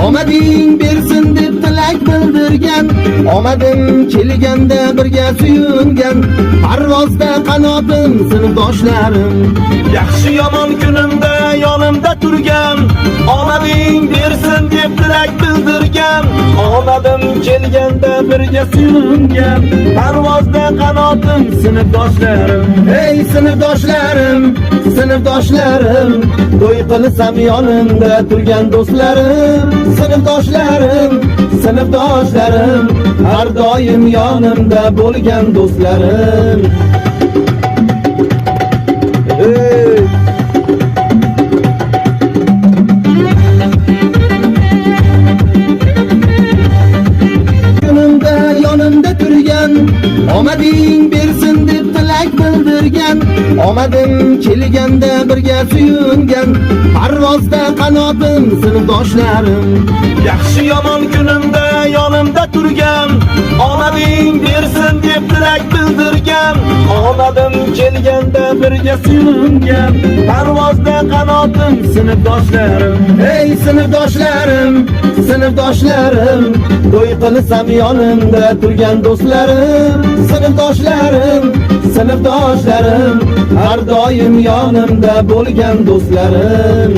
omading bersin deb tilak bildirgan, omadim kelganda birga suyungan, parvozda qanotim sinfdoshlarim, Yaxshi yomon kunimda yonimda turgan, omading bersin deb tilak bildirgan, omadim kelganda birga suyungan, parvozda qanotim sinfdoshlarim. ey sinfdoshlarim, sinfdoshlarim, to'y qilsam yonimda turgan do'stlarim, sinfdoshlarim, sinfdoshlarim, har doim yonimda bo'lgan do'stlarim. Ey kunimda yonimda turgan, omading bersin deb tilak bildirgan, omadim kelganda birga suyungan, parvozda qanotim sinfdoshlarim, Yaxshi yomon kunimda yonimda turgan, omading bersin deb tilak bildirgan, omadim kelganda birga suyungan, parvozda qanotim sinfdoshlarim. ey sinfdoshlarim, sinfdoshlarim, to'y qilsam yonimda turgan do'stlarim, sinfdoshlarim, sinfdoshlarim, har doim yonimda bo'lgan do'stlarim.